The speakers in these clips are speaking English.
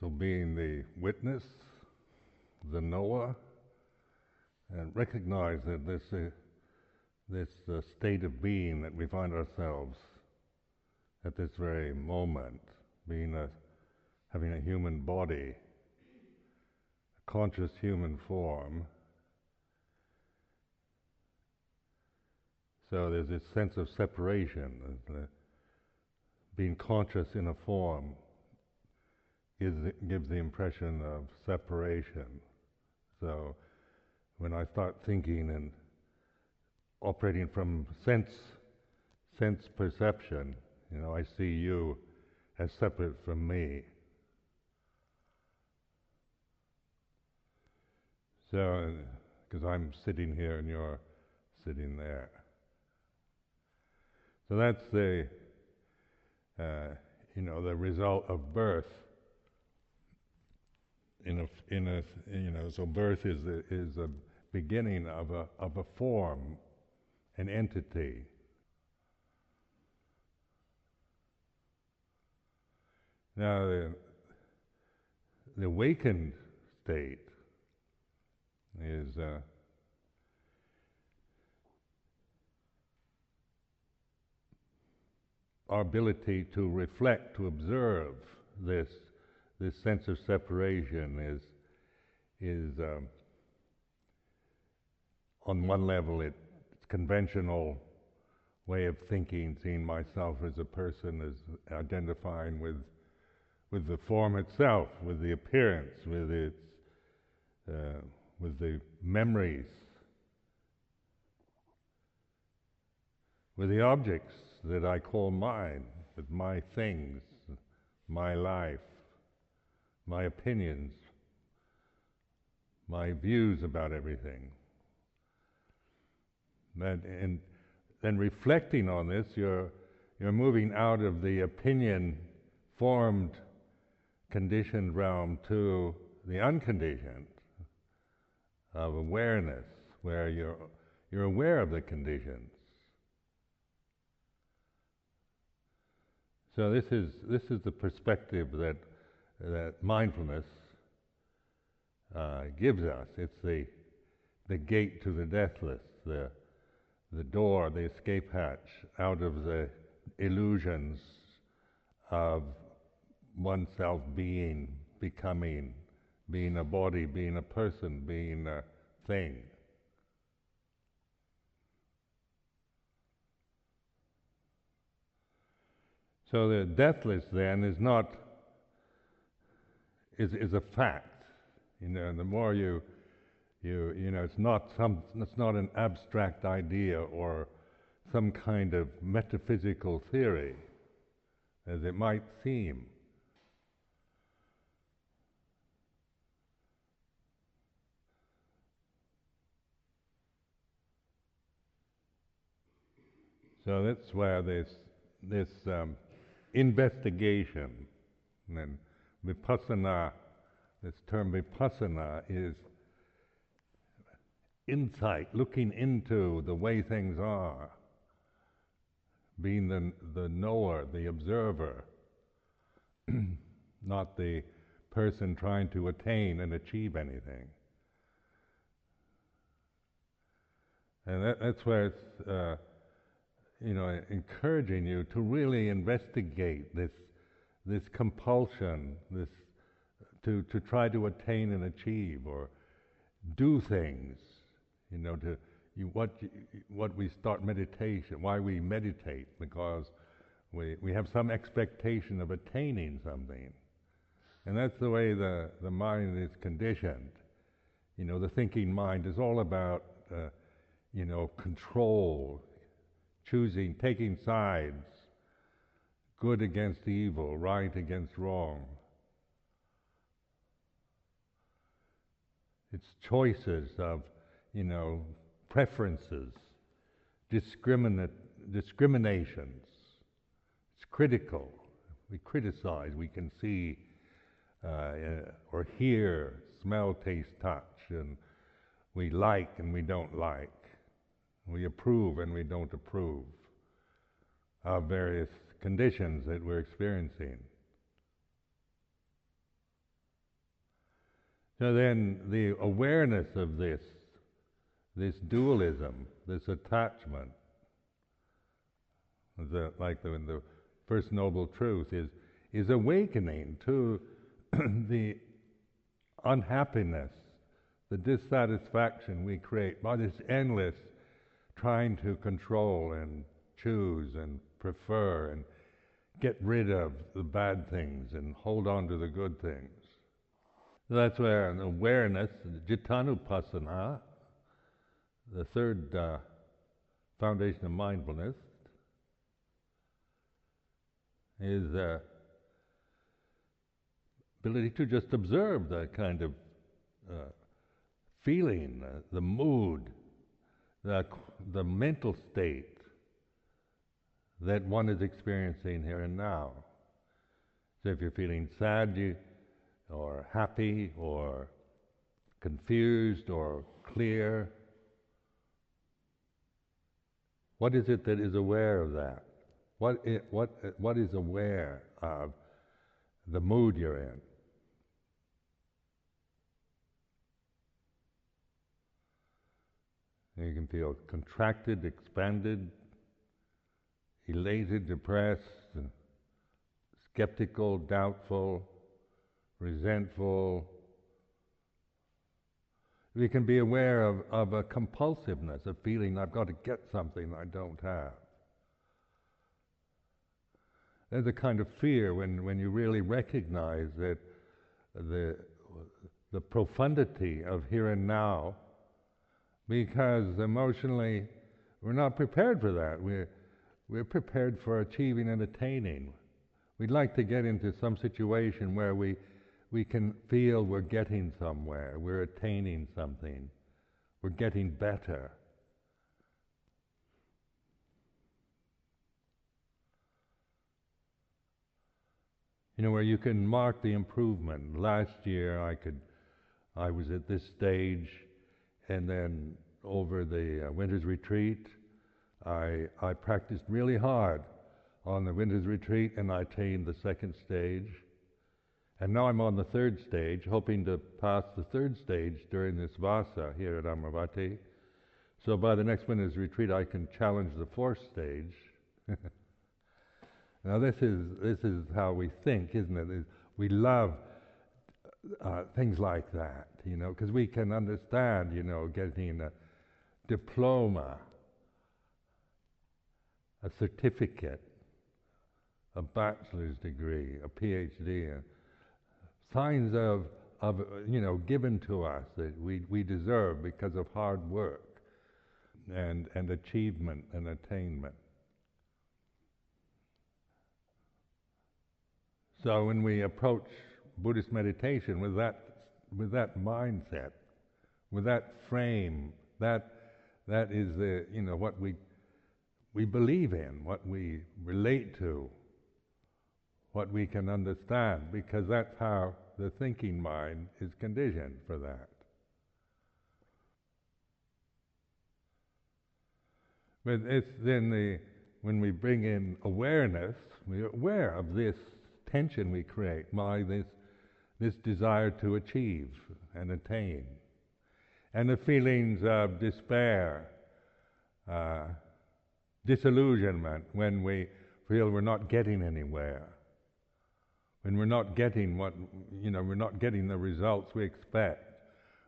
So being the witness, the knower, and recognize that this state of being that we find ourselves at this very moment, having a human body, a conscious human form. So there's this sense of separation. Being conscious in a form gives the impression of separation. So when I start thinking and operating from sense perception, I see you as separate from me. So, because I'm sitting here and you're sitting there. So that's the result of birth. So birth is a beginning of a form, an entity. Now, the awakened state is our ability to reflect, to observe this sense of separation is on one level it's conventional way of thinking, seeing myself as a person, as identifying with the form itself, with the appearance, with the memories, with the objects that I call mine, with my things, my life, my opinions, my views about everything. And then reflecting on this, you're moving out of the opinion-formed, conditioned realm to the unconditioned of awareness, where you're aware of the conditions. So this is the perspective that mindfulness gives us. It's the gate to the deathless, the door, the escape hatch out of the illusions of oneself becoming, being a body, being a person, being a thing. So the deathless then is a fact. The more it's not an abstract idea or some kind of metaphysical theory, as it might seem. So that's where this investigation and vipassana, this term vipassana is insight, looking into the way things are, being the knower, the observer, not the person trying to attain and achieve anything. And that's where it's encouraging you to really investigate this compulsion, to try to attain and achieve or do things, what we start meditation, why we meditate, because we have some expectation of attaining something. And that's the way the mind is conditioned. The thinking mind is all about control, choosing, taking sides, good against evil, right against wrong. It's choices of, preferences, discriminations. It's critical. We criticize. We can see or hear, smell, taste, touch, and we like and we don't like. We approve and we don't approve of various conditions that we're experiencing. So then the awareness of this dualism, this attachment, the First Noble Truth is awakening to the unhappiness, the dissatisfaction we create by this endless trying to control and choose and prefer and get rid of the bad things and hold on to the good things. That's where an awareness, jittanupassana, the third foundation of mindfulness, is ability to just observe the kind of feeling, the mood, the mental state that one is experiencing here and now. So if you're feeling sad, or happy, or confused, or clear, what is it that is aware of that? What is aware of the mood you're in? You can feel contracted, expanded, elated, depressed, skeptical, doubtful, resentful. We can be aware of a compulsiveness, a feeling I've got to get something I don't have. There's a kind of fear when you really recognize that the profundity of here and now, because emotionally we're not prepared for that. We're prepared for achieving and attaining. We'd like to get into some situation where we can feel we're getting somewhere, we're attaining something, we're getting better. Where you can mark the improvement. Last year I was at this stage, and then over the winter's retreat, I practiced really hard on the winter's retreat, and I attained the second stage. And now I'm on the third stage, hoping to pass the third stage during this Vasa here at Amaravati. So by the next winter's retreat, I can challenge the fourth stage. Now this is how we think, isn't it? We love things like that, because we can understand, getting a diploma, a certificate, a bachelor's degree, a PhD, signs of given to us that we deserve because of hard work and achievement and attainment. So when we approach Buddhist meditation with that mindset, with that frame, that is what we believe in, what we relate to, what we can understand, because that's how the thinking mind is conditioned for that. But it's then when we bring in awareness, we're aware of this tension we create by this desire to achieve and attain, and the feelings of despair, disillusionment when we feel we're not getting anywhere, when we're not getting we're not getting the results we expect.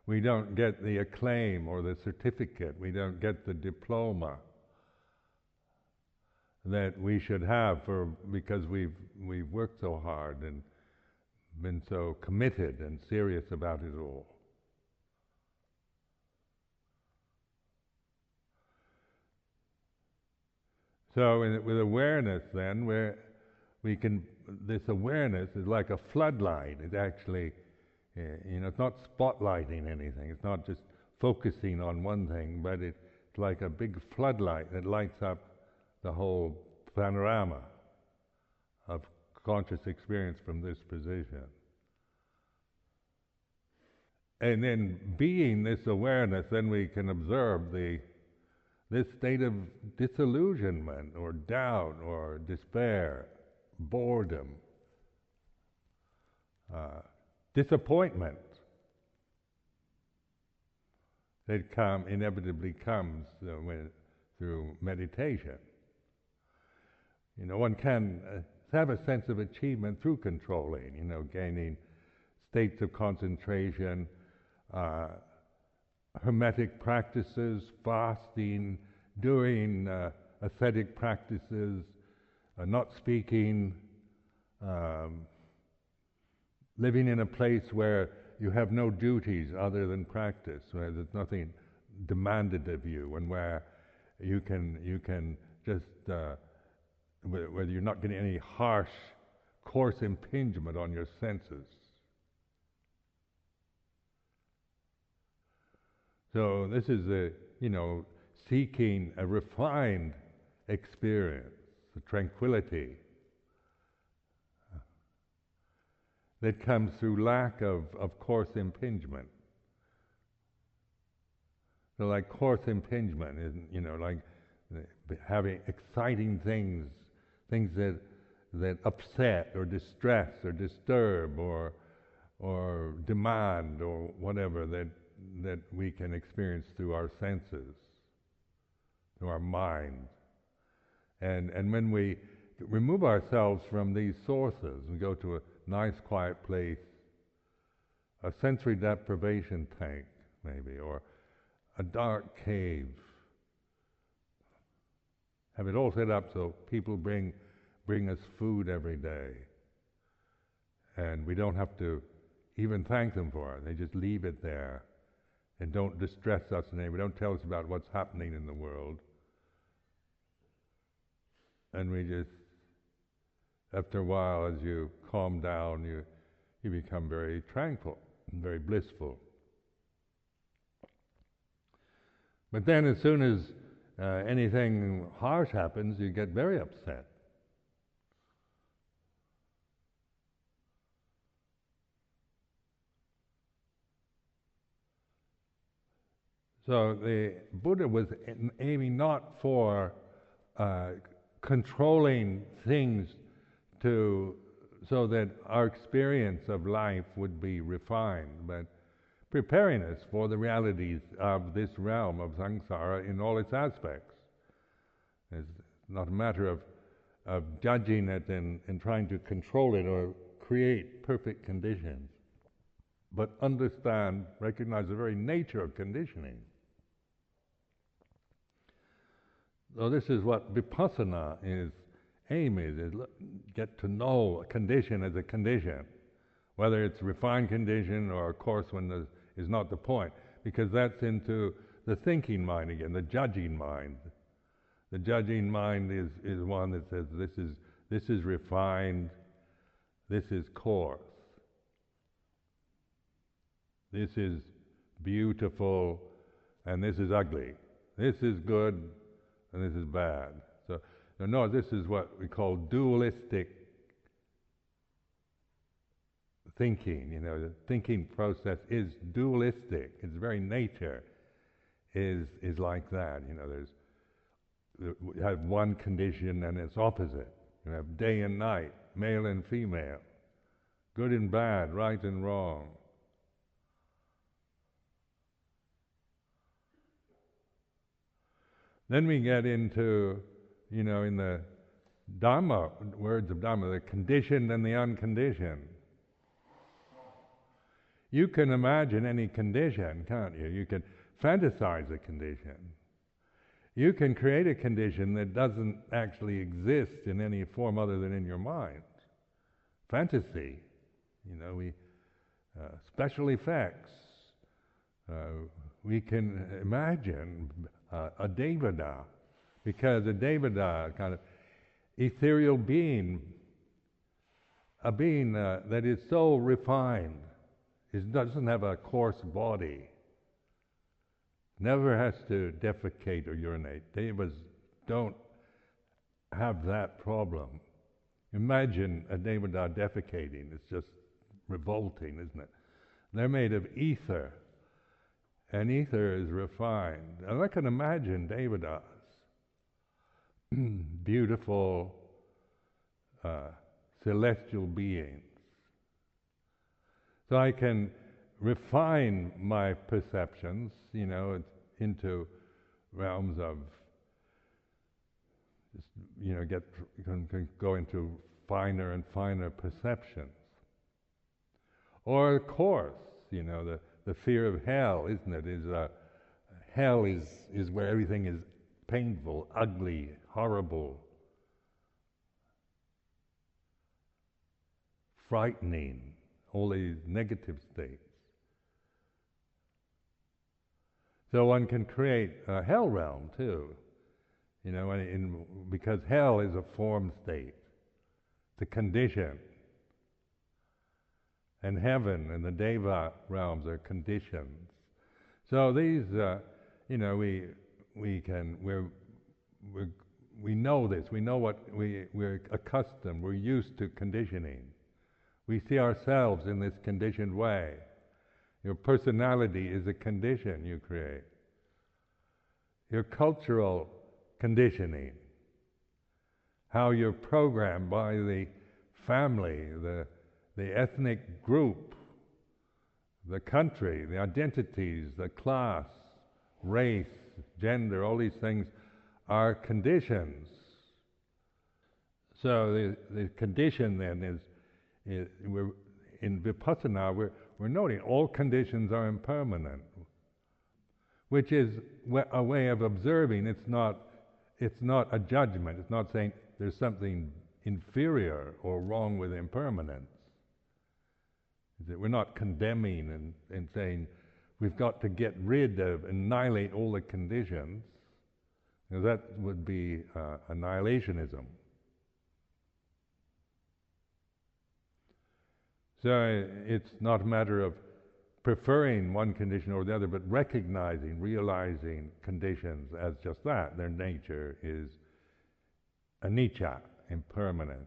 We don't get the acclaim or the certificate, we don't get the diploma that we should have because we've worked so hard and been so committed and serious about it all. So with awareness then, this awareness is like a floodlight. It actually, it's not spotlighting anything. It's not just focusing on one thing, but it's like a big floodlight that lights up the whole panorama of conscious experience from this position. And then being this awareness, then we can observe this state of disillusionment or doubt or despair, boredom, disappointment. that inevitably comes through meditation. One can have a sense of achievement through controlling, gaining states of concentration, hermetic practices, fasting, doing ascetic practices, not speaking, living in a place where you have no duties other than practice, where there's nothing demanded of you, and where you can just where you're not getting any harsh, coarse impingement on your senses. So this is seeking a refined experience, a tranquility that comes through lack of coarse impingement. So like coarse impingement is, like having exciting things that upset or distress or disturb or demand or whatever that we can experience through our senses, through our mind. And when we remove ourselves from these sources and go to a nice quiet place, a sensory deprivation tank maybe, or a dark cave, have it all set up so people bring us food every day, and we don't have to even thank them for it. They just leave it there and don't distress us in any way. Don't tell us about what's happening in the world. And we just, after a while, as you calm down, you become very tranquil and very blissful. But then as soon as anything harsh happens, you get very upset. So the Buddha was aiming not for controlling things so that our experience of life would be refined, but preparing us for the realities of this realm of samsara in all its aspects. It's not a matter of judging it and trying to control it or create perfect conditions, but understand, recognize the very nature of conditioning. So this is what vipassana aim is get to know a condition as a condition, whether it's refined condition or a coarse one is not the point, because that's into the thinking mind again, the judging mind. The judging mind is one that says this is refined, this is coarse, this is beautiful, and this is ugly. This is good, and this is bad. So no, this is what we call dualistic thinking. The thinking process is dualistic. Its very nature is like that. You have one condition and its opposite. You have day and night, male and female, good and bad, right and wrong. Then we get into, in the Dhamma, words of Dhamma, the conditioned and the unconditioned. You can imagine any condition, can't you? You can fantasize a condition. You can create a condition that doesn't actually exist in any form other than in your mind. Fantasy, special effects. We can imagine a devada, because a devada, kind of ethereal being, a being that is so refined, doesn't have a coarse body, never has to defecate or urinate. Devas don't have that problem. Imagine a devada defecating. It's just revolting, isn't it? They're made of ether, and ether is refined. And I can imagine devadas, beautiful celestial beings. So I can refine my perceptions, into realms of just, can go into finer and finer perceptions. Or of course, the fear of hell, isn't it? Hell is where everything is painful, ugly, horrible, frightening, all these negative states. So one can create a hell realm too, because hell is a form state, it's a condition. And heaven and the Deva realms are conditions. So these, we know this. We know what we're accustomed. We're used to conditioning. We see ourselves in this conditioned way. Your personality is a condition you create. Your cultural conditioning, how you're programmed by the family, the ethnic group, the country, the identities, the class, race, gender, all these things are conditions. So the condition then is we're in Vipassana, we're noting all conditions are impermanent, which is a way of observing. It's not a judgment. It's not saying there's something inferior or wrong with impermanence. We're not condemning and saying we've got to get rid of, annihilate all the conditions. That would be annihilationism. So it's not a matter of preferring one condition over the other, but recognizing, realizing conditions as just that. Their nature is anicca, impermanent.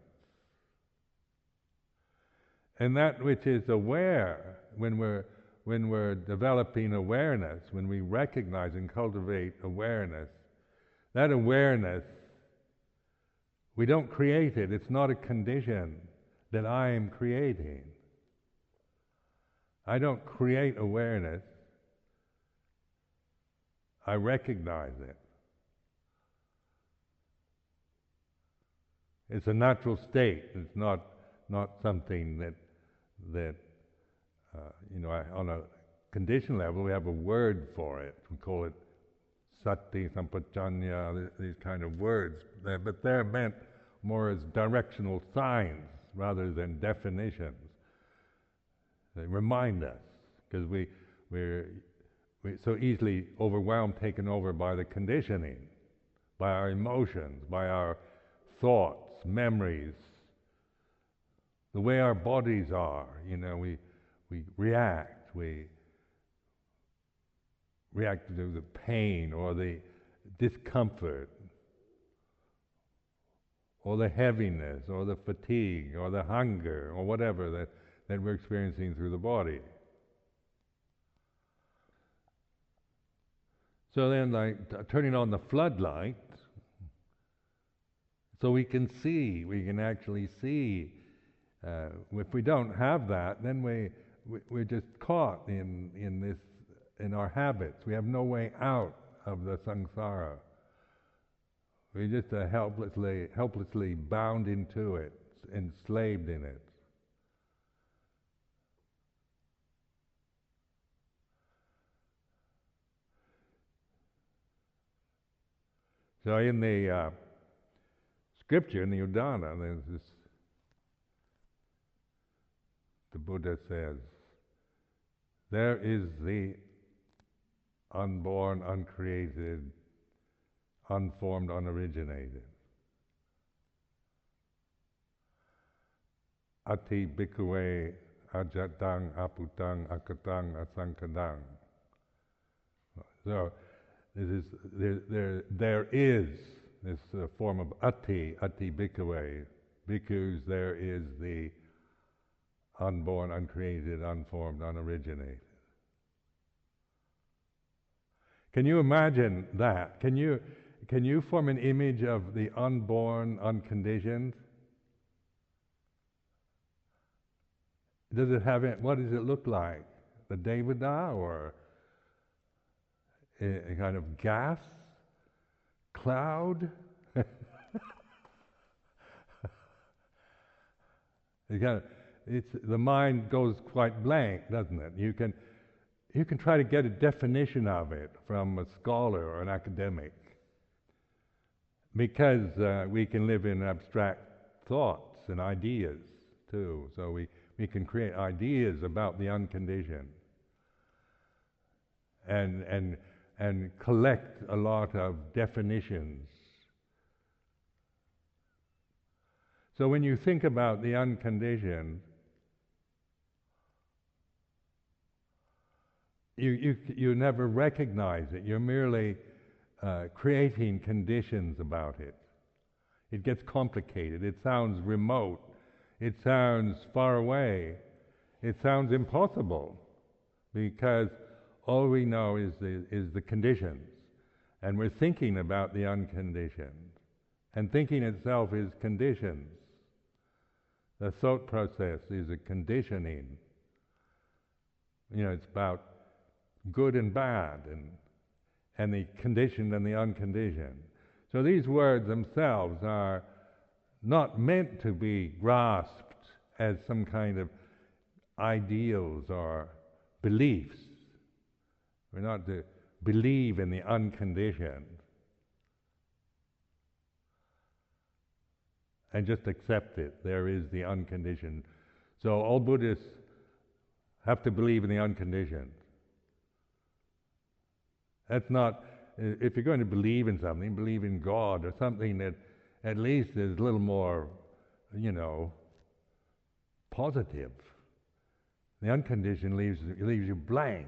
And that which is aware, when we're developing awareness, when we recognize and cultivate awareness, that awareness, we don't create it. It's not a condition that I am creating. I don't create awareness. I recognize it. It's a natural state. It's not something that on a condition level, we have a word for it. We call it sati, sampajanya, these kind of words. But they're meant more as directional signs rather than definitions. They remind us, because we're so easily overwhelmed, taken over by the conditioning, by our emotions, by our thoughts, memories, the way our bodies are. We react. We react to the pain or the discomfort or the heaviness or the fatigue or the hunger or whatever that we're experiencing through the body. So then, turning on the floodlight, so we can actually see. If we don't have that, then we're just caught in our habits. We have no way out of the samsara. We're just helplessly bound into it, enslaved in it. So in the scripture, in the Udana, there's this, the Buddha says, there is the unborn, uncreated, unformed, unoriginated. Ati bhikkhave ajatang aputang akatang asankadang. So there is this form of ati bhikkhave. Bhikkhus, there is the unborn, uncreated, unformed, unoriginated. Can you imagine that? Can you form an image of the unborn, unconditioned? What does it look like? the Devada, or a kind of gas cloud. The mind goes quite blank, doesn't it? You can try to get a definition of it from a scholar or an academic, because we can live in abstract thoughts and ideas too. So we can create ideas about the unconditioned and collect a lot of definitions. So when you think about the unconditioned, you never recognize it. You're merely creating conditions about it. It gets complicated. It sounds remote. It sounds far away. It sounds impossible, because all we know is the conditions, and we're thinking about the unconditioned, and thinking itself is conditions. The thought process is a conditioning. It's about good and bad, and the conditioned and the unconditioned. So these words themselves are not meant to be grasped as some kind of ideals or beliefs. We're not to believe in the unconditioned and just accept it. There is the unconditioned. So all Buddhists have to believe in the unconditioned. That's not, if you're going to believe in something, believe in God or something that at least is a little more, positive. The unconditioned leaves you blank.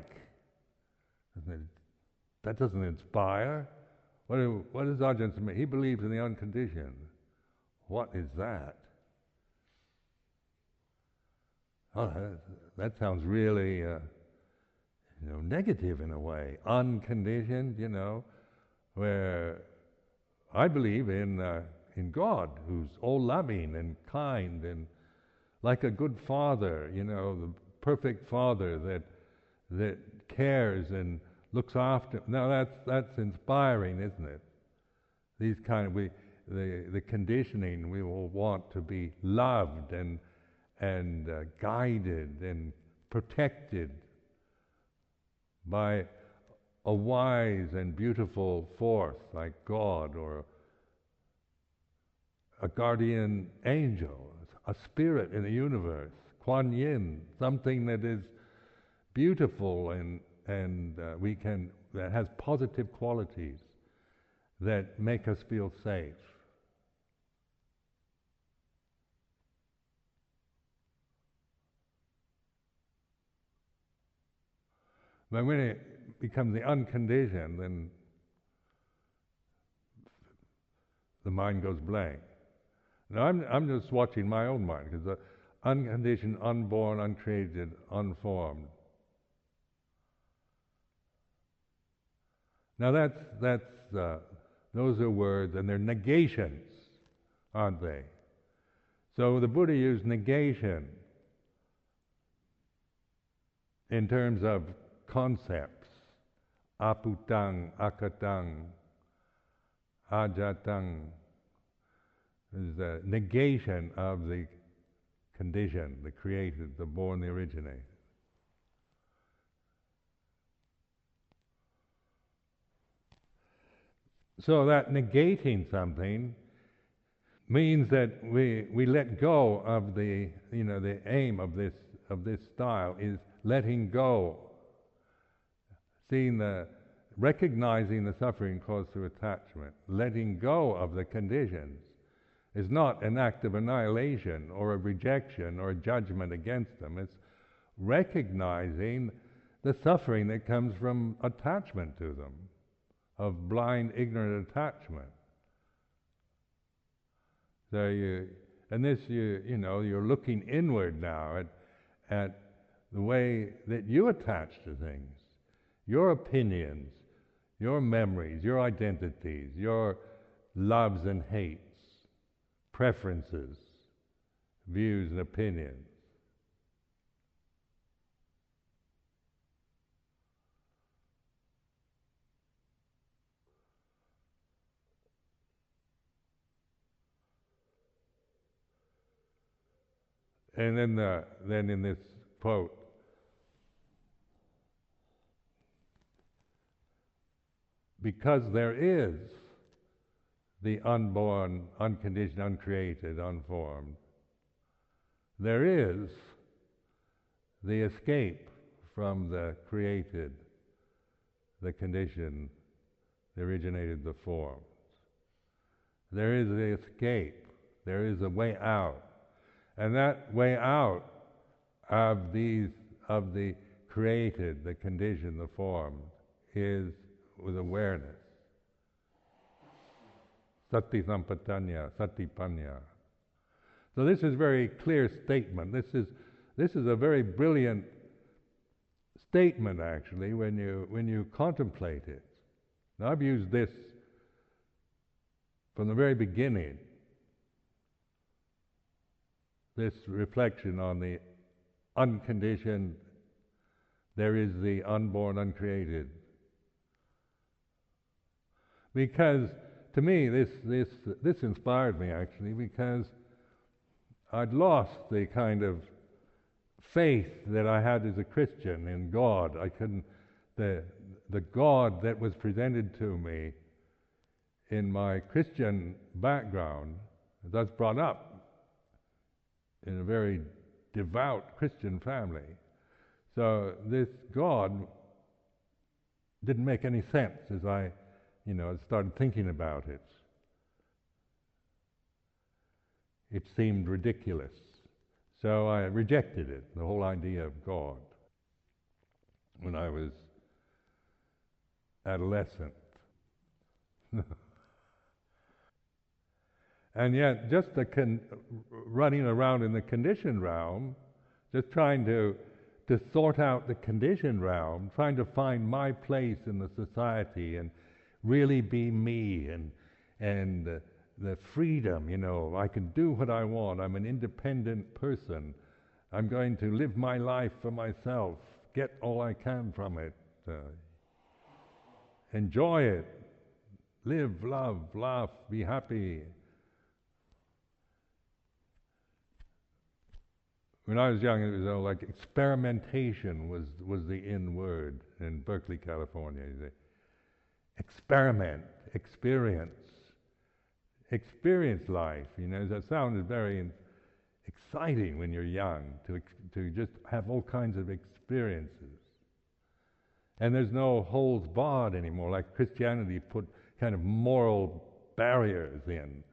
That doesn't inspire. What is Ajahn Sumedho? He believes in the unconditioned. What is that? Oh, that sounds really, negative in a way. Unconditioned, where I believe in God, who's all-loving and kind and like a good father, the perfect father that cares and looks after. Now that's inspiring, isn't it? These kind of the conditioning, we will want to be loved and guided and protected by a wise and beautiful force like God, or a guardian angel, a spirit in the universe, Kuan Yin, something that is beautiful and that has positive qualities that make us feel safe. But when it becomes the unconditioned, then the mind goes blank. Now I'm just watching my own mind, because the unconditioned, unborn, uncreated, unformed. Now those are words, and they're negations, aren't they? So the Buddha used negation in terms of concepts: aputang, akatang, ajatang. Is the negation of the conditioned, the created, the born, the originated. So that negating something means that we let go of the aim of this style is letting go, recognizing the suffering caused through attachment, letting go of the conditions is not an act of annihilation or a rejection or a judgment against them. It's recognizing the suffering that comes from attachment to them, of blind, ignorant attachment. So you're looking inward now at the way that you attach to things, your opinions, your memories, your identities, your loves and hates, preferences, views and opinions. And then in this quote, because there is the unborn, unconditioned, uncreated, unformed, there is the escape from the created, the conditioned, the originated, the formed. There is the escape. There is a way out. And that way out of the created, the conditioned, the formed, is with awareness. Sati sampatanya, satipanya. So this is a very clear statement. This is a very brilliant statement, actually, when you contemplate it. Now, I've used this from the very beginning, this reflection on the unconditioned, there is the unborn, uncreated. Because, to me, this inspired me, actually, because I'd lost the kind of faith that I had as a Christian in God. I couldn't, the God that was presented to me in my Christian background, thus brought up in a very devout Christian family. So this God didn't make any sense as I started thinking about it. It seemed ridiculous. So I rejected it, the whole idea of God, when I was adolescent. And yet, just running around in the conditioned realm, just trying to sort out the conditioned realm, trying to find my place in the society and really be me, and the freedom, I can do what I want. I'm an independent person. I'm going to live my life for myself, get all I can from it, enjoy it, live, love, laugh, be happy. When I was young, it was like experimentation was the in word in Berkeley, California. Experiment, experience life. That sounds very exciting when you're young, to just have all kinds of experiences. And there's no holds barred anymore, like Christianity put kind of moral barriers in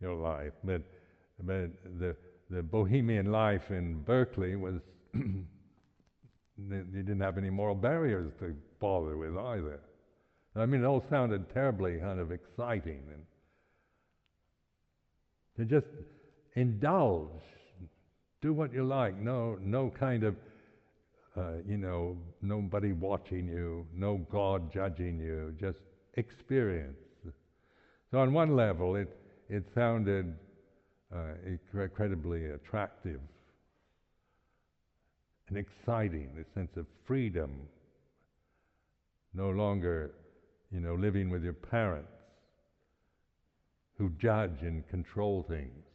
your life. But the bohemian life in Berkeley was, you didn't have any moral barriers to bother with either. I mean, it all sounded terribly kind of exciting, and to just indulge, do what you like. No kind of, nobody watching you, no God judging you. Just experience. So on one level, it sounded incredibly attractive and exciting. The sense of freedom, no longer, living with your parents who judge and control things.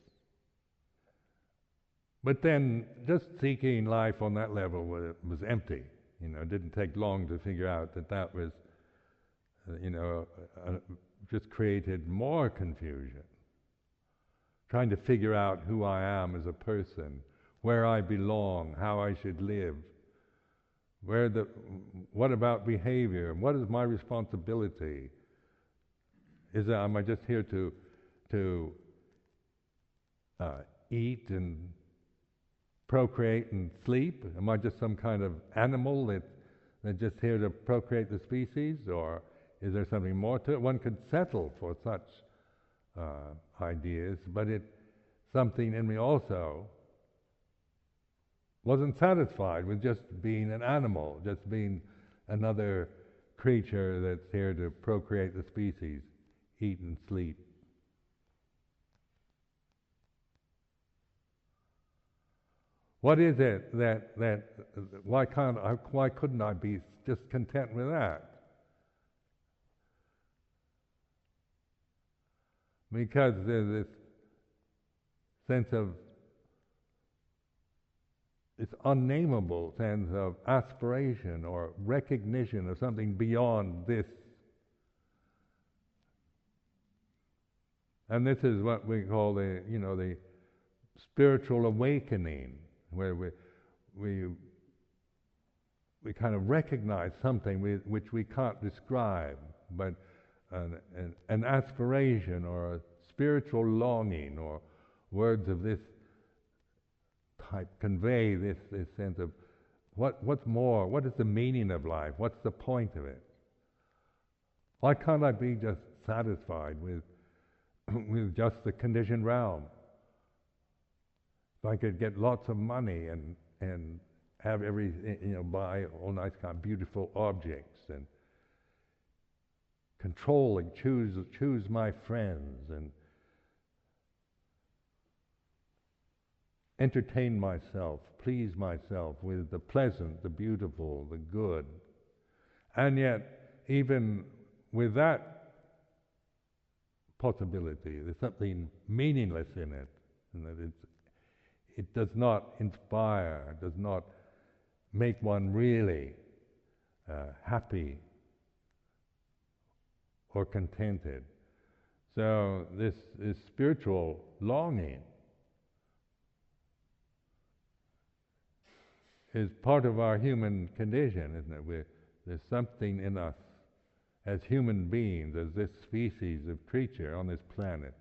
But then just seeking life on that level was empty. It didn't take long to figure out that was, just created more confusion. Trying to figure out who I am as a person, where I belong, how I should live, what about behavior, what is my responsibility? Am I just here to eat and procreate and sleep? Am I just some kind of animal that's just here to procreate the species, or is there something more to it? One could settle for such ideas, but something in me also wasn't satisfied with just being an animal, just being another creature that's here to procreate the species, eat and sleep. What is it why couldn't I be just content with that? Because there's this sense of this unnameable sense of aspiration or recognition of something beyond this. And this is what we call the spiritual awakening, where we kind of recognize something which we can't describe, but an aspiration or a spiritual longing, or words of this type convey this sense of what's more, what is the meaning of life, what's the point of it? Why can't I be just satisfied with just the conditioned realm? If I could get lots of money and have everything, buy all nice kind of beautiful objects and control and choose my friends and entertain myself, please myself with the pleasant, the beautiful, the good. And yet, even with that possibility, there's something meaningless in it, and that it does not inspire, does not make one really happy or contented. So this spiritual longing is part of our human condition, isn't it? There's something in us as human beings, as this species of creature on this planet,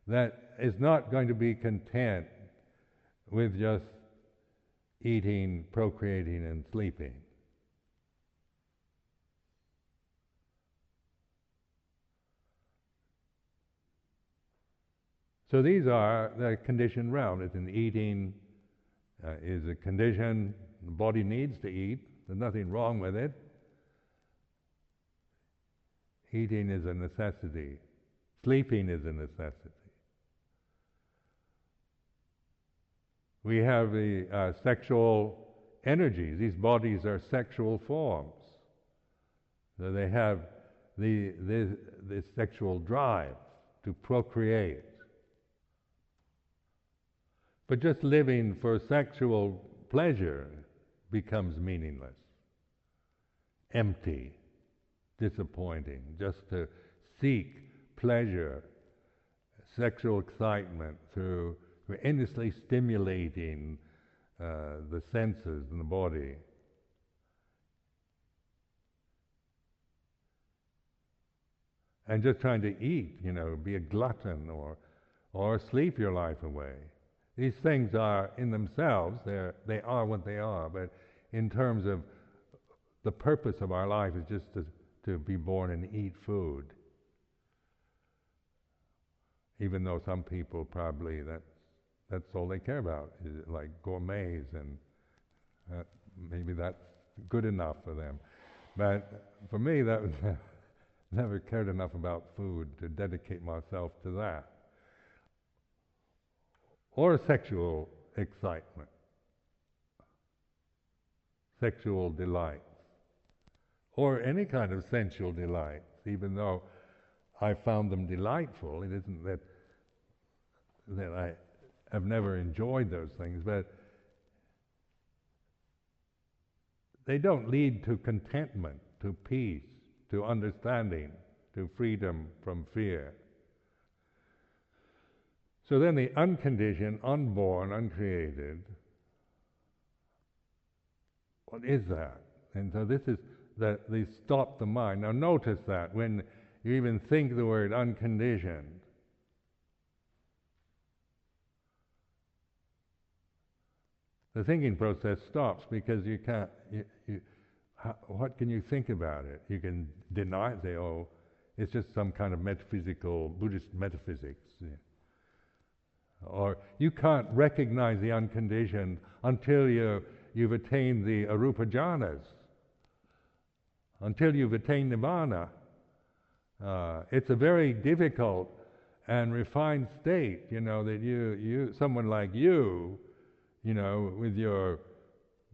that is not going to be content with just eating, procreating, and sleeping. So these are the conditioned realm. It's an eating is a condition. The body needs to eat. There's nothing wrong with it. Eating is a necessity. Sleeping is a necessity. We have the sexual energies. These bodies are sexual forms. So they have this sexual drive to procreate. But just living for sexual pleasure becomes meaningless, empty, disappointing. Just to seek pleasure, sexual excitement through endlessly stimulating the senses and the body. And just trying to eat, be a glutton or sleep your life away. These things are, in themselves, they are what they are, but in terms of the purpose of our life is just to be born and eat food. Even though some people probably, that's all they care about, is like gourmets, and maybe that's good enough for them. But for me, that was never cared enough about food to dedicate myself to that. Or sexual excitement, sexual delights, or any kind of sensual delights, even though I found them delightful. It isn't that I have never enjoyed those things, but they don't lead to contentment, to peace, to understanding, to freedom from fear. So then the unconditioned, unborn, uncreated, what is that? And so this is that they stop the mind. Now notice that when you even think the word unconditioned, the thinking process stops, because you can't, what can you think about it? You can deny it, say, oh, it's just some kind of metaphysical, Buddhist metaphysics. Or you can't recognize the unconditioned until you've attained the arupa jhanas, until you've attained nirvana. It's a very difficult and refined state, that someone like you, with your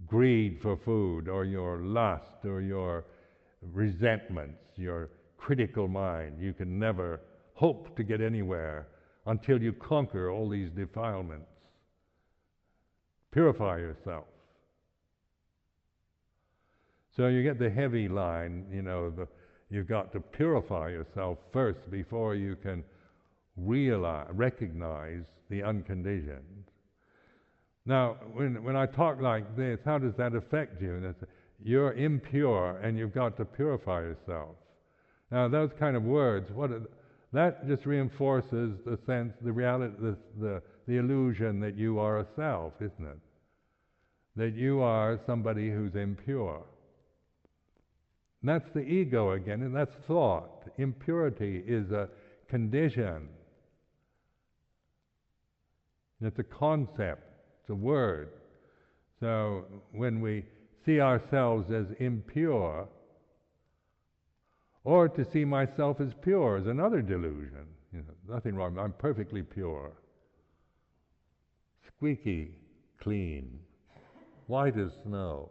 greed for food, or your lust, or your resentments, your critical mind, you can never hope to get anywhere until you conquer all these defilements. Purify yourself. So you get the heavy line, you've got to purify yourself first before you can recognize the unconditioned. Now, when I talk like this, how does that affect you? You're impure and you've got to purify yourself. Now, those kind of words, that just reinforces the sense, the reality, the illusion that you are a self, isn't it? That you are somebody who's impure. And that's the ego again, and that's thought. Impurity is a condition. It's a concept, it's a word. So when we see ourselves as impure, or to see myself as pure is another delusion. Nothing wrong, I'm perfectly pure. Squeaky clean, white as snow.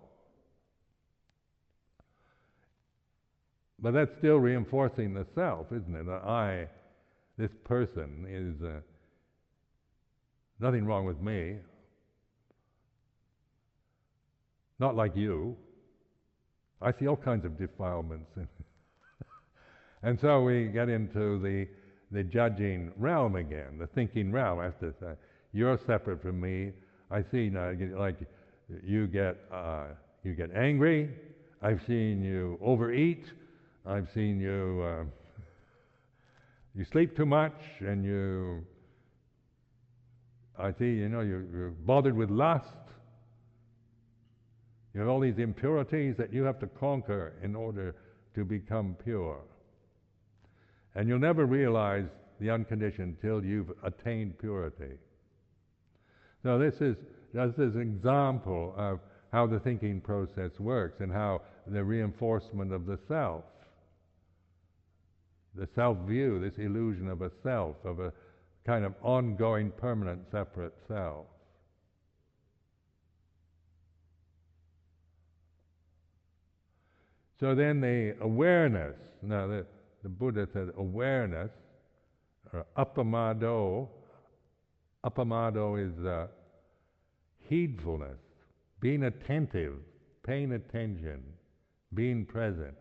But that's still reinforcing the self, isn't it? That this person is nothing wrong with me. Not like you. I see all kinds of defilements. And so we get into the judging realm again, the thinking realm. I have to say, you're separate from me. I see now, like you get angry. I've seen you overeat. I've seen you you sleep too much, and I see you're bothered with lust. You have all these impurities that you have to conquer in order to become pure. And you'll never realize the unconditioned till you've attained purity. So this is just an example of how the thinking process works and how the reinforcement of the self-view, this illusion of a self, of a kind of ongoing, permanent, separate self. So then the awareness, now the Buddha said awareness, or appamado is heedfulness, being attentive, paying attention, being present.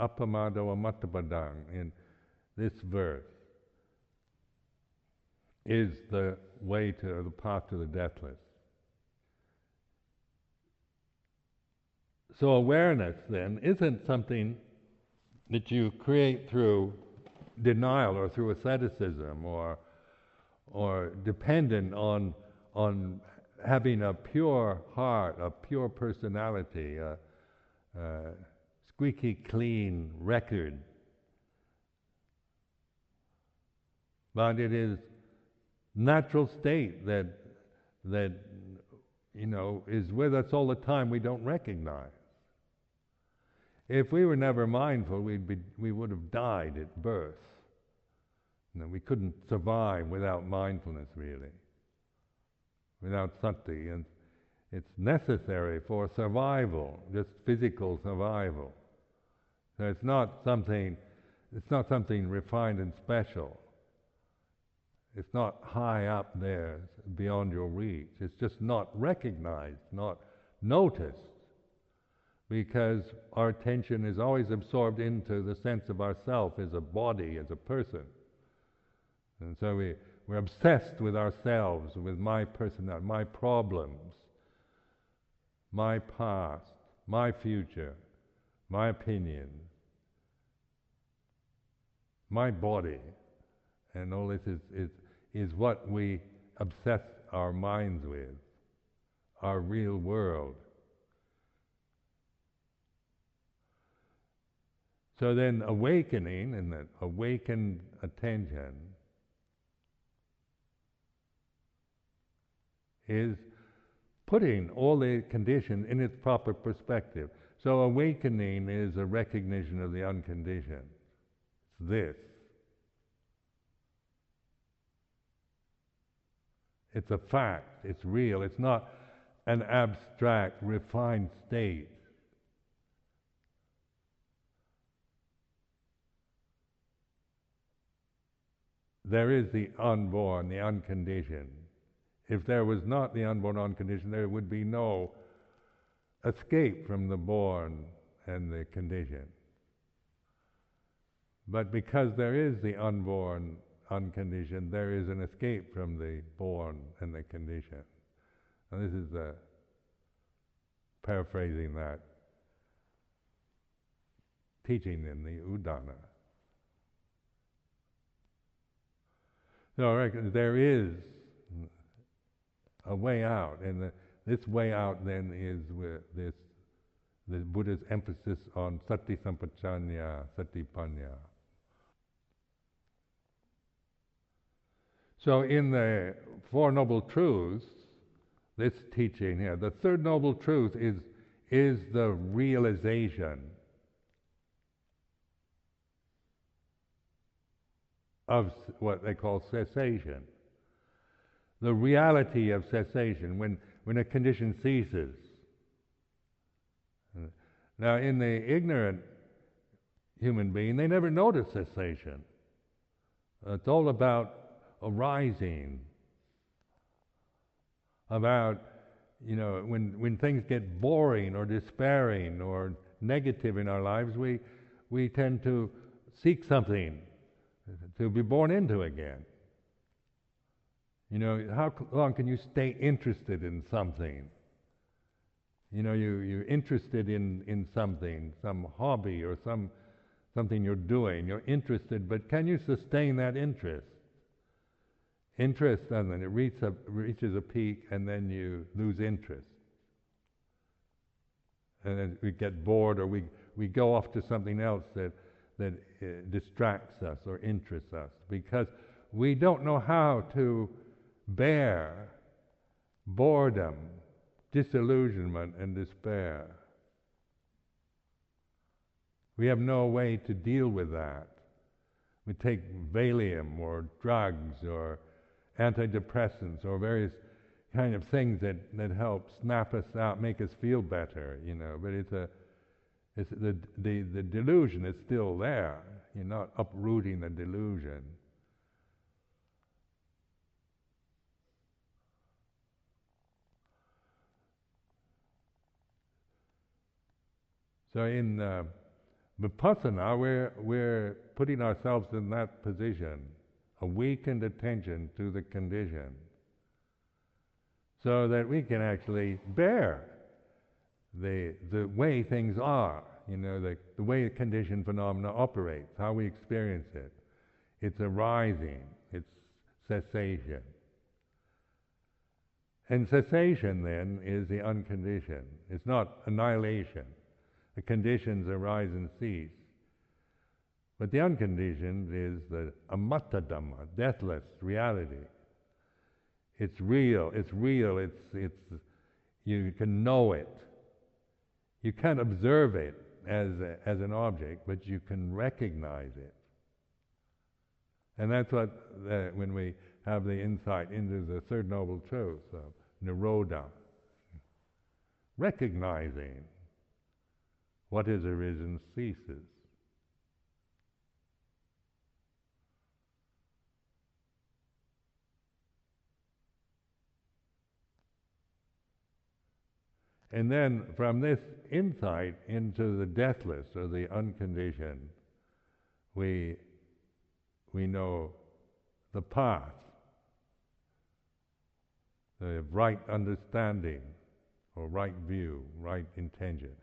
Appamado amattapadang, in this verse, is the path to the deathless. So awareness then isn't something that you create through denial or through asceticism or dependent on having a pure heart, a pure personality, a squeaky clean record. But it is natural state that is with us all the time we don't recognize. If we were never mindful, we would have died at birth. We couldn't survive without mindfulness, really, without sati. And it's necessary for survival, just physical survival. So it's not something refined and special. It's not high up there, beyond your reach. It's just not recognized, not noticed, because our attention is always absorbed into the sense of ourself as a body, as a person. And so we're obsessed with ourselves, with my personality, my problems, my past, my future, my opinion, my body. And all this is what we obsess our minds with, our real world. So then awakening, and that awakened attention, is putting all the conditions in its proper perspective. So awakening is a recognition of the unconditioned. It's this. It's a fact, it's real, it's not an abstract, refined state. There is the unborn, the unconditioned. If there was not the unborn, unconditioned, there would be no escape from the born and the conditioned. But because there is the unborn, unconditioned, there is an escape from the born and the conditioned. And this is paraphrasing that teaching in the Udana. So I reckon there is a way out, and this way out then is with the Buddha's emphasis on sati sampajanya, satipanya. So in the Four Noble Truths, this teaching here, the third noble truth is the realization of what they call cessation. The reality of cessation, when a condition ceases. Now, in the ignorant human being, they never notice cessation. It's all about arising, about, when things get boring or despairing or negative in our lives, we tend to seek something to be born into again. How long can you stay interested in something? You're interested in something, some hobby or something you're doing. You're interested, but can you sustain that interest? Interest, and then it reaches a peak, and then you lose interest. And then we get bored, or we go off to something else that distracts us or interests us, because we don't know how to bear boredom, disillusionment, and despair. We have no way to deal with that. We take Valium or drugs or antidepressants or various kind of things that help snap us out, make us feel better, but the delusion is still there. You're not uprooting the delusion. So in Vipassana, we're putting ourselves in that position, a weakened attention to the condition, so that we can actually bear the way things are, the way a conditioned phenomena operates, how we experience it. It's arising, it's cessation. And cessation then is the unconditioned. It's not annihilation. The conditions arise and cease. But the unconditioned is the amatta dhamma, deathless reality. It's real, it's you can know it. You can't observe it as an object, but you can recognize it. And that's what, when we have the insight into the third noble truth of nirodha, recognizing what has arisen ceases. And then from this insight into the deathless or the unconditioned, we know the path, the right understanding or right view, right intention,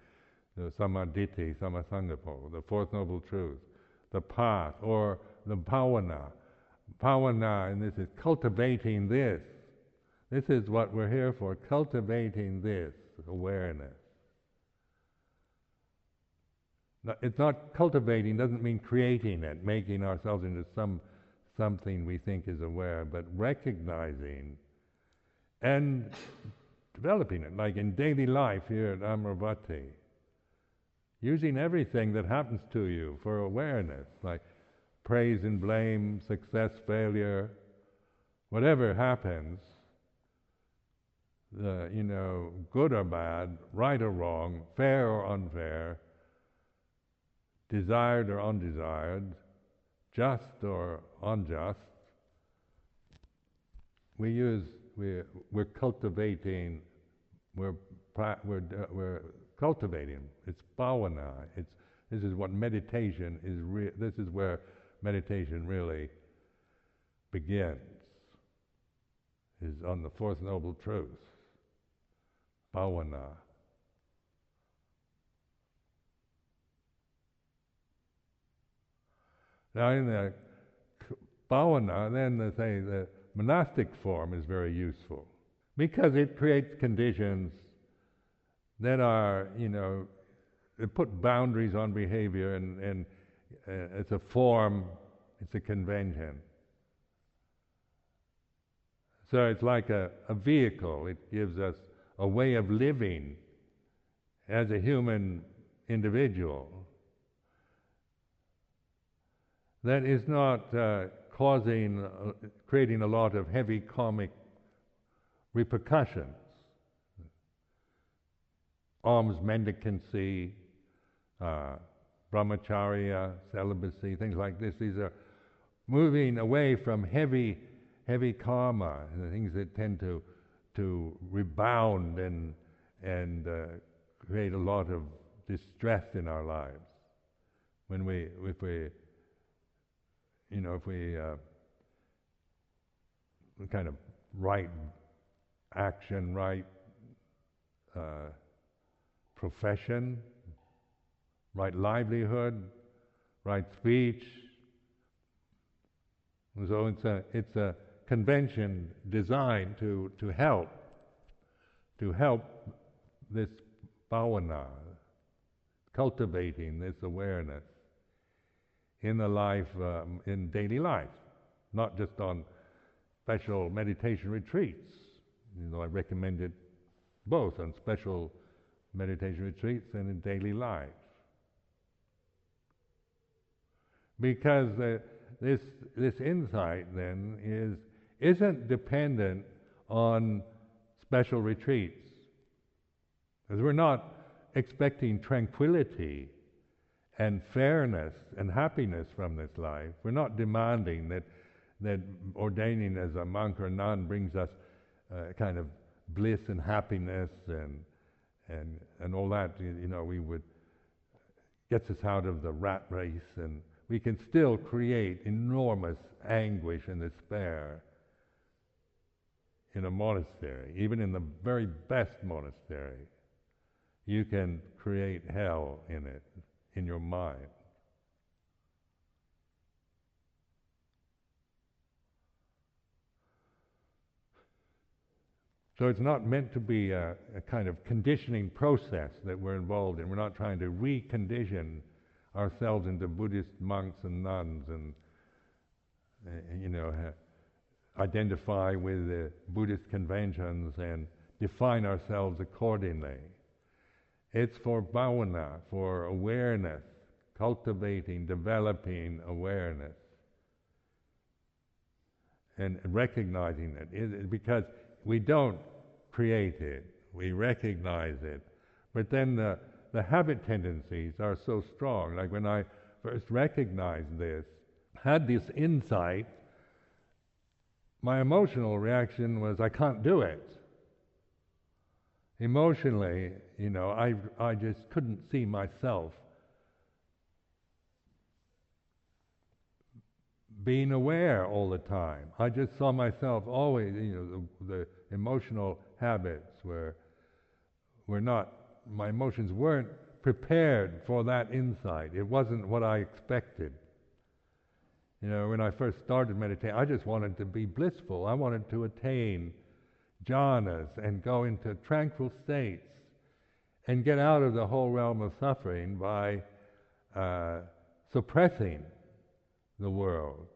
the samaditthi, samasangapo, the fourth noble truth, the path or the bhavana. Bhavana, and this is cultivating this. This is what we're here for, cultivating this awareness. It's not cultivating, doesn't mean creating it, making ourselves into something we think is aware, but recognizing and developing it, like in daily life here at Amaravati. Using everything that happens to you for awareness, like praise and blame, success, failure, whatever happens, good or bad, right or wrong, fair or unfair, desired or undesired, just or unjust. We're cultivating, we're we're cultivating. It's bhavana. This is what meditation is. This is where meditation really begins. Is on the Fourth Noble Truth, bhavana. Now, in the bhavana, then the monastic form is very useful because it creates conditions that are, it put boundaries on behavior, and it's a form, it's a convention. So it's like a vehicle. It gives us a way of living as a human individual that is not creating a lot of heavy karmic repercussions. Alms mendicancy, brahmacharya, celibacy, things like this. These are moving away from heavy karma, the things that tend to rebound and create a lot of distress in our lives. If we kind of right action, right profession, right livelihood, right speech. So it's a convention designed to help this bhavana, cultivating this awareness in the life, in daily life, not just on special meditation retreats. I recommend it both on special meditation retreats and in daily life, because this insight then isn't dependent on special retreats, because we're not expecting tranquility and fairness and happiness from this life. We're not demanding that ordaining as a monk or nun brings us kind of bliss and happiness and all that. We would gets us out of the rat race, and we can still create enormous anguish and despair in a monastery. Even in the very best monastery, you can create hell in it, in your mind. So it's not meant to be a kind of conditioning process that we're involved in. We're not trying to recondition ourselves into Buddhist monks and nuns and identify with the Buddhist conventions and define ourselves accordingly. It's for bhavana, for awareness, cultivating, developing awareness, and recognizing it. Because we don't create it, we recognize it. But then the habit tendencies are so strong. Like when I first recognized this, had this insight, my emotional reaction was, I can't do it. Emotionally, I just couldn't see myself being aware all the time. I just saw myself always, the emotional habits were not, my emotions weren't prepared for that insight. It wasn't what I expected. When I first started meditating, I just wanted to be blissful. I wanted to attain jhanas and go into tranquil states and get out of the whole realm of suffering by suppressing the world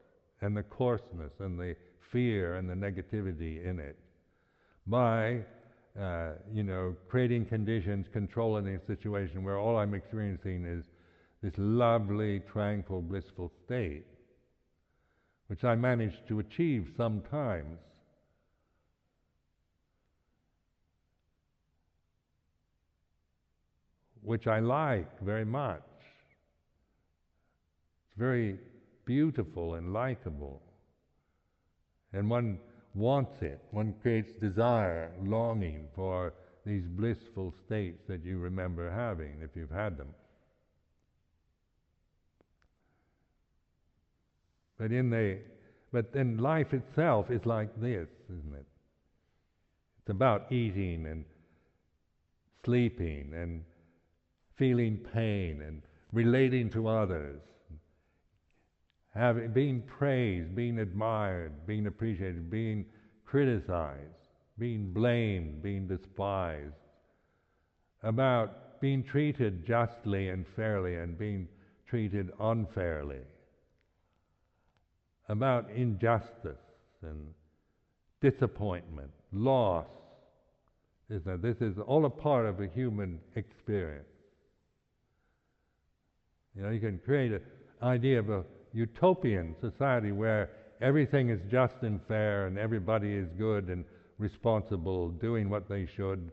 and the coarseness and the fear and the negativity in it, by creating conditions, controlling a situation where all I'm experiencing is this lovely, tranquil, blissful state, which I managed to achieve sometimes. Which I like very much. It's very beautiful and likable. And one wants it. One creates desire, longing for these blissful states that you remember having, if you've had them. But then life itself is like this, isn't it? It's about eating and sleeping and feeling pain and relating to others, being praised, being admired, being appreciated, being criticized, being blamed, being despised, about being treated justly and fairly and being treated unfairly, about injustice and disappointment, loss. This is all a part of a human experience. You can create an idea of a utopian society where everything is just and fair and everybody is good and responsible, doing what they should.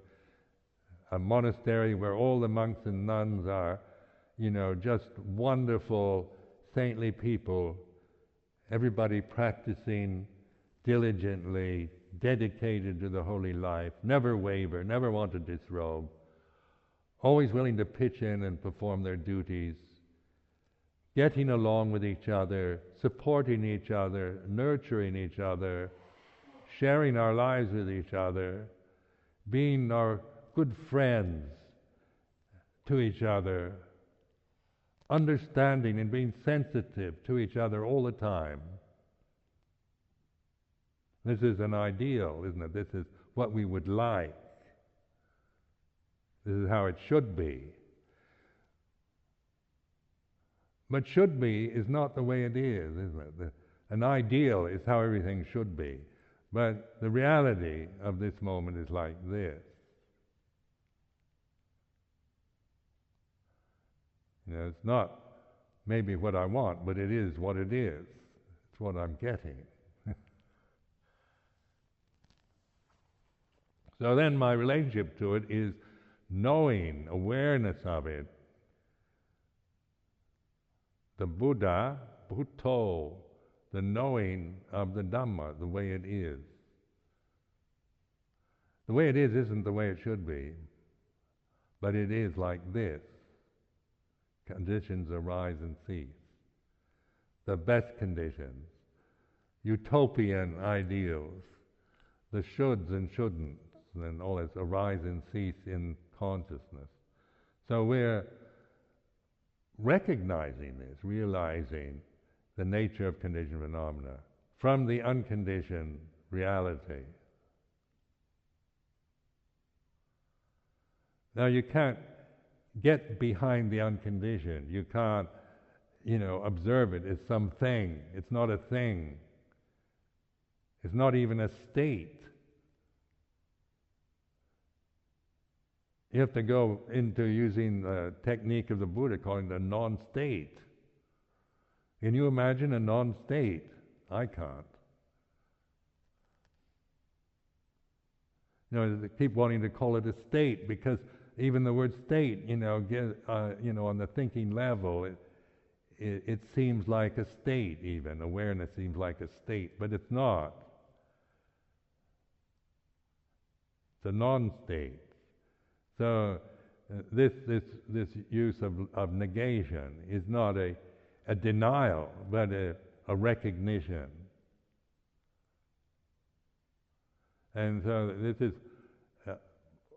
A monastery where all the monks and nuns are, just wonderful, saintly people, everybody practicing diligently, dedicated to the holy life, never waver, never want to disrobe, always willing to pitch in and perform their duties, getting along with each other, supporting each other, nurturing each other, sharing our lives with each other, being our good friends to each other, understanding and being sensitive to each other all the time. This is an ideal, isn't it? This is what we would like. This is how it should be. But should be is not the way it is, isn't it? An ideal is how everything should be. But the reality of this moment is like this. It's not maybe what I want, but it is what it is. It's what I'm getting. So then my relationship to it is knowing, awareness of it. The Buddha, Bhutto, the knowing of the Dhamma, the way it is. The way it is isn't the way it should be, but it is like this. Conditions arise and cease. The best conditions, utopian ideals, the shoulds and shouldn'ts, and all this arise and cease in consciousness. So we're recognizing this, realizing the nature of conditioned phenomena from the unconditioned reality. Now you can't get behind the unconditioned. You can't, observe it as something. It's not a thing. It's not even a state. You have to go into using the technique of the Buddha, calling it a non-state. Can you imagine a non-state? I can't. They keep wanting to call it a state because even the word state, on the thinking level, it seems like a state even. Awareness seems like a state, but it's not. It's a non-state. So this use of negation is not a denial, but a recognition. And so this is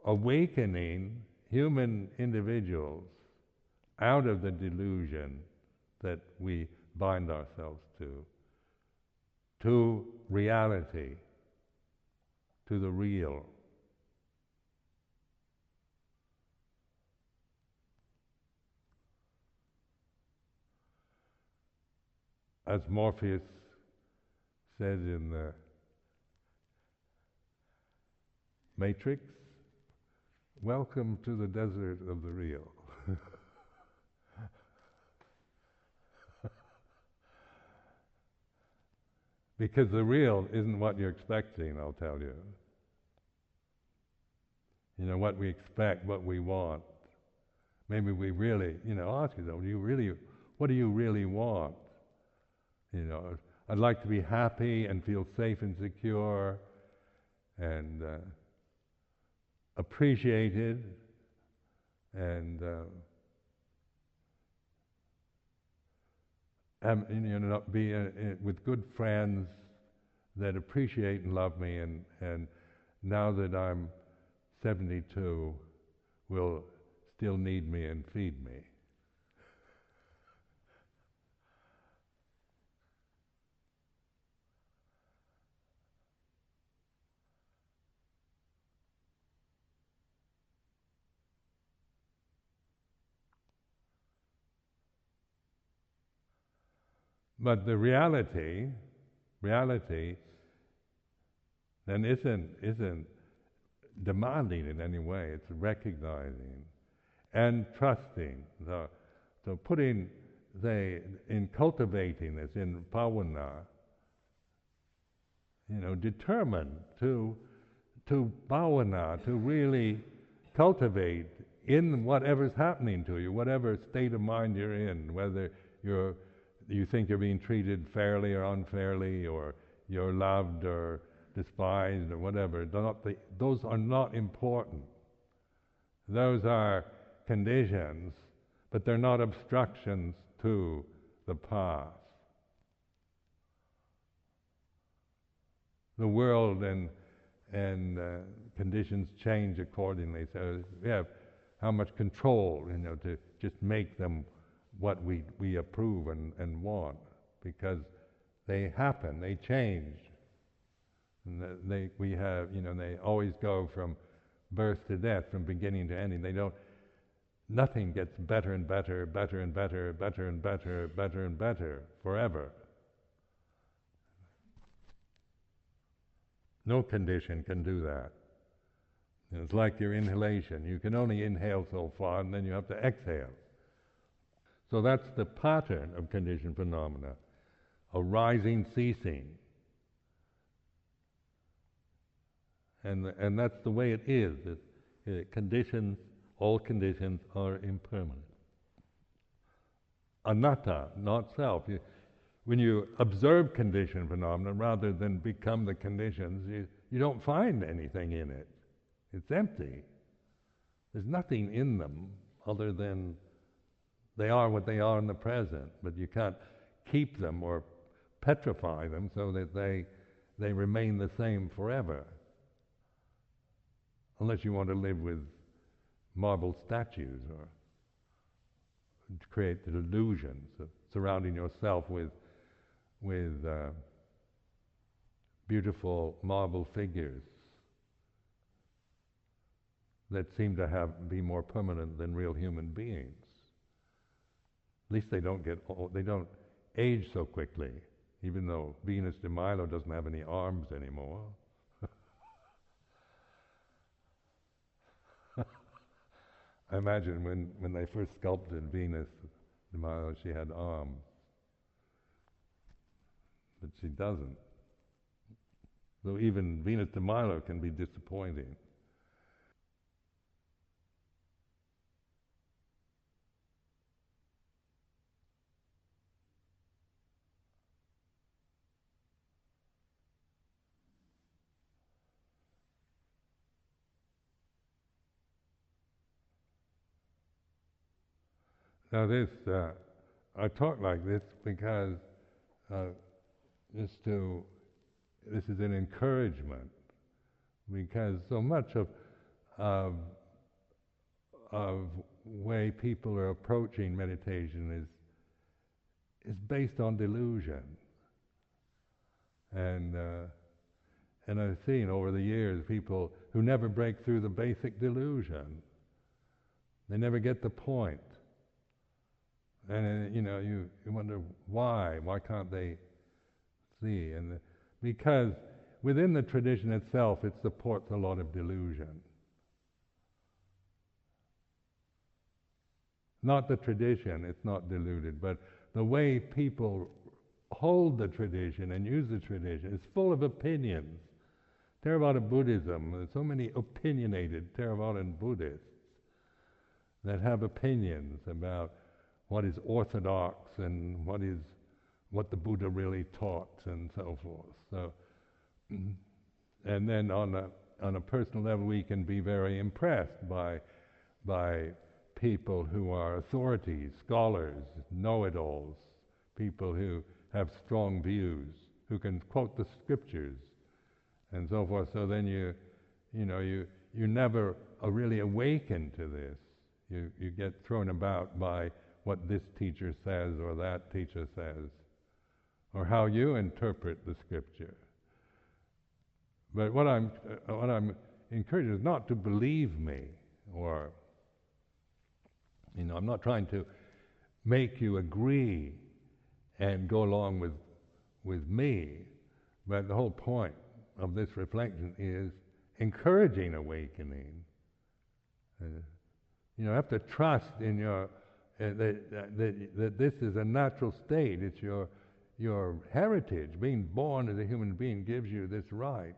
awakening human individuals out of the delusion that we bind ourselves to reality, to the real. As Morpheus said in the Matrix, welcome to the desert of the real. Because the real isn't what you're expecting, I'll tell you. What we expect, what we want. Maybe we really, ask yourself, what do you really want? I'd like to be happy and feel safe and secure, and appreciated and be with good friends that appreciate and love me, and now that I'm 72, will still need me and feed me. But the reality then isn't demanding in any way. It's recognizing and trusting. So putting, in cultivating this, in bhavana, determined to bhavana, to really cultivate in whatever's happening to you, whatever state of mind you're in, whether you think you're being treated fairly or unfairly, or you're loved or despised or whatever. Those are not important. Those are conditions, but they're not obstructions to the path. The world and conditions change accordingly. So we have how much control, to just make them what we approve and want, because they happen, they change. And they always go from birth to death, from beginning to ending. Nothing gets better and better, better and better, better and better, better and better forever. No condition can do that. It's like your inhalation. You can only inhale so far, and then you have to exhale. So that's the pattern of conditioned phenomena: arising, ceasing. And that's the way it is. All conditions are impermanent. Anatta, not self. When you observe conditioned phenomena, rather than become the conditions, you don't find anything in it. It's empty. There's nothing in them other than they are what they are in the present, but you can't keep them or petrify them so that they remain the same forever. Unless you want to live with marble statues or create the illusions of surrounding yourself with beautiful marble figures that seem to be more permanent than real human beings. At least they don't age so quickly, even though Venus de Milo doesn't have any arms anymore. I imagine when they first sculpted Venus de Milo, she had arms, but she doesn't. So even Venus de Milo can be disappointing. Now I talk like this because this is an encouragement, because so much of way people are approaching meditation is based on delusion, and I've seen over the years people who never break through the basic delusion. They never get the point. And you wonder why can't they see? And because within the tradition itself, it supports a lot of delusion. Not the tradition, it's not deluded, but the way people hold the tradition and use the tradition is full of opinions. Theravada Buddhism, there's so many opinionated Theravadan Buddhists that have opinions about what is orthodox and what the Buddha really taught and so forth. So, and then on on a personal level, we can be very impressed by people who are authorities, scholars, know-it-alls, people who have strong views, who can quote the scriptures, and so forth. So then you never are really awakened to this. You get thrown about by what this teacher says or that teacher says, or how you interpret the scripture. But what I'm encouraging is not to believe me, or I'm not trying to make you agree and go along with me, but the whole point of this reflection is encouraging awakening. You have to trust in your that this is a natural state. It's your heritage. Being born as a human being gives you this right.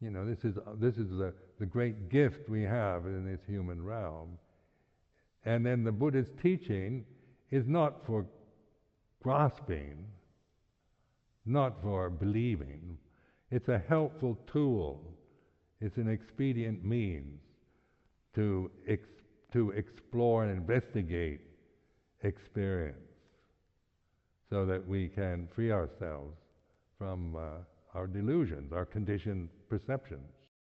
This is the great gift we have in this human realm. And then the Buddha's teaching is not for grasping, not for believing. It's a helpful tool. It's an expedient means to explore and investigate experience, so that we can free ourselves from our delusions, our conditioned perceptions.